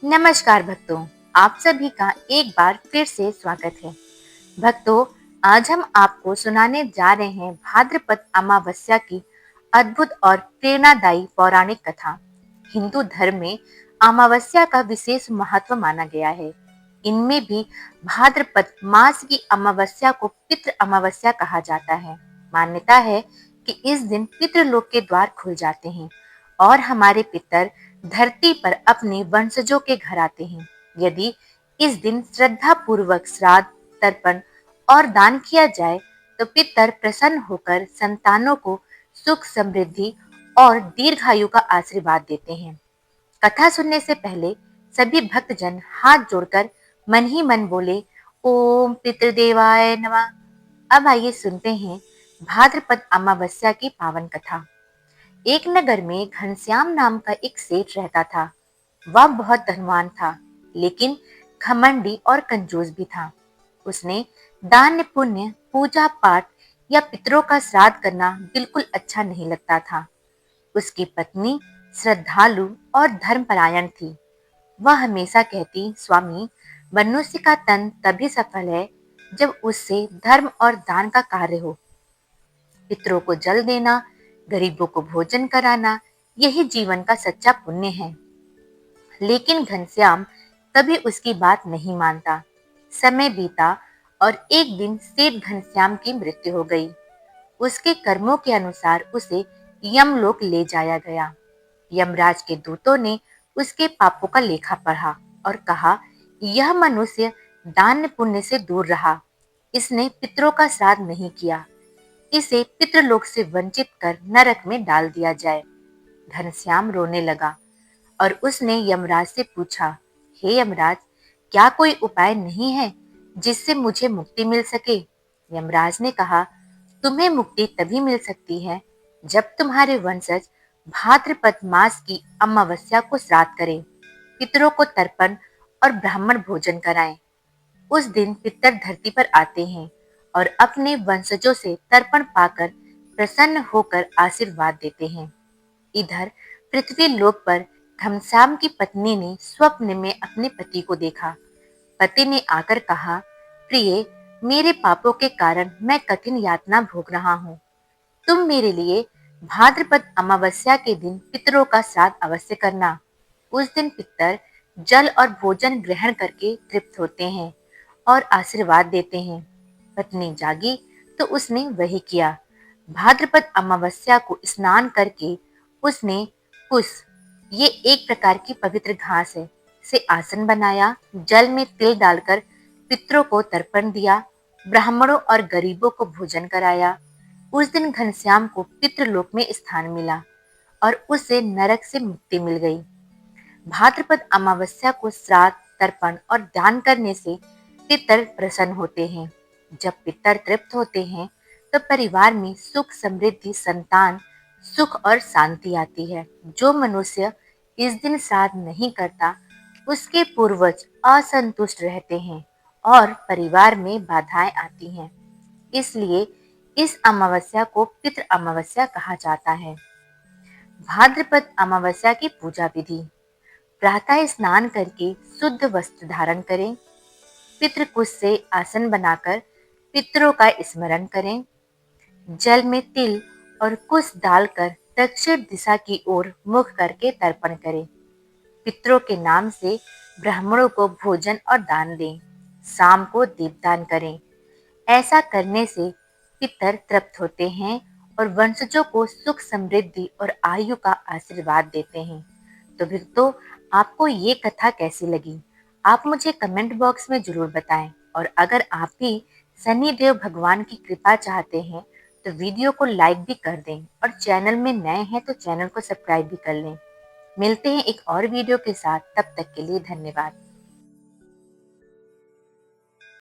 नमस्कार भक्तों, आप सभी का एक बार फिर से स्वागत है। भक्तों, आज हम आपको सुनाने जा रहे हैं भाद्रपद अमावस्या की अद्भुत और प्रेरणादायी पौराणिक कथा। हिंदू धर्म में अमावस्या का विशेष महत्व माना गया है। इनमें भी भाद्रपद मास की अमावस्या को पितृ अमावस्या कहा जाता है। मान्यता है कि इस दिन पितृलोक के द्वार खुल जाते हैं और हमारे पितर धरती पर अपने वंशजों के घर आते हैं। यदि इस दिन श्रद्धा पूर्वक श्राद्ध, तर्पण और दान किया जाए तो पितर प्रसन्न होकर संतानों को सुख, समृद्धि और दीर्घायु का आशीर्वाद देते हैं। कथा सुनने से पहले सभी भक्तजन हाथ जोड़कर मन ही मन बोले, ओम पितृदेवाय नमः। अब आइए सुनते हैं भाद्रपद अमावस्या की पावन कथा। एक नगर में घनश्याम नाम का एक सेठ रहता था। वह बहुत धनवान था, लेकिन घमंडी और कंजूस भी था। उसने दान पुण्य, पूजा पाठ या पितरों का श्राद्ध करना बिल्कुल अच्छा नहीं लगता था। उसकी पत्नी श्रद्धालु और धर्मपरायण थी। वह हमेशा कहती, स्वामी, मनुष्य का तन तभी सफल है जब उससे धर्म और दान का कार्य हो। पितरों को जल देना, गरीबों को भोजन कराना, यही जीवन का सच्चा पुण्य है। लेकिन घनश्याम कभी उसकी बात नहीं मानता। समय बीता और एक दिन सेठ घनश्याम की मृत्यु हो गई। उसके कर्मों के अनुसार उसे यमलोक ले जाया गया। यमराज के दूतों ने उसके पापों का लेखा पढ़ा और कहा, यह मनुष्य दान पुण्य से दूर रहा। इसने पितरों का श्राद्ध नहीं किया। इसे पितृलोक से वंचित कर नरक में डाल दिया जाए। घनश्याम रोने लगा और उसने यमराज से पूछा, हे यमराज, क्या कोई उपाय नहीं है जिससे मुझे मुक्ति मिल सके? यमराज ने कहा, तुम्हें मुक्ति तभी मिल सकती है जब तुम्हारे वंशज भाद्रपद मास की अमावस्या को श्राद्ध करें, पितरों को तर्पण और ब्राह्मण भोजन कराएं। उस दिन पितर धरती पर आते हैं और अपने वंशजों से तर्पण पाकर प्रसन्न होकर आशीर्वाद देते हैं। इधर पृथ्वी लोक पर घमसान की पत्नी ने स्वप्न में अपने पति को देखा। पति ने आकर कहा, प्रिय, मेरे पापों के कारण मैं कठिन यातना भोग रहा हूँ। तुम मेरे लिए भाद्रपद अमावस्या के दिन पितरों का श्राद्ध अवश्य करना। उस दिन पितर जल और भोजन ग्रहण करके तृप्त होते हैं और आशीर्वाद देते हैं। पत्नी जागी तो उसने वही किया। भाद्रपद अमावस्या को स्नान करके उसने कुश, ये एक प्रकार की पवित्र घास है, से आसन बनाया, जल में तिल डालकर पितरों को तर्पण दिया, ब्राह्मणों और गरीबों को भोजन कराया। उस दिन घनश्याम को पितृलोक में स्थान मिला और उसे नरक से मुक्ति मिल गई। भाद्रपद अमावस्या को श्राद्ध, तर्पण और दान करने से पितर प्रसन्न होते हैं। जब पितर तृप्त होते हैं तो परिवार में सुख, समृद्धि, संतान, सुख और शांति आती है। जो मनुष्य इस दिन श्राद्ध नहीं करता, उसके पूर्वज असंतुष्ट रहते हैं और परिवार में बाधाएं आती हैं। इसलिए इस अमावस्या को पितृ अमावस्या कहा जाता है। भाद्रपद अमावस्या की पूजा विधि। प्रातः स्नान करके शुद्ध वस्त्र धारण करें। पितृकुश से आसन बनाकर पितरों का स्मरण करें। जल में तिल और कुश डालकर दक्षिण दिशा की ओर मुख करके तर्पण करें। पितरों के नाम से ब्राह्मणों को भोजन और दान दें। शाम को दीपदान करें। ऐसा करने से पितर तृप्त होते हैं और वंशजों को सुख, समृद्धि और आयु का आशीर्वाद देते हैं। तो फिर तो आपको ये कथा कैसी लगी? आप मुझे कमेंट बॉक्स में जरूर बताएं। और अगर आप भी शनिदेव भगवान की कृपा चाहते हैं तो वीडियो को लाइक भी कर दें और चैनल में नए हैं तो चैनल को सब्सक्राइब भी कर लें। मिलते हैं एक और वीडियो के साथ, तब तक के लिए धन्यवाद।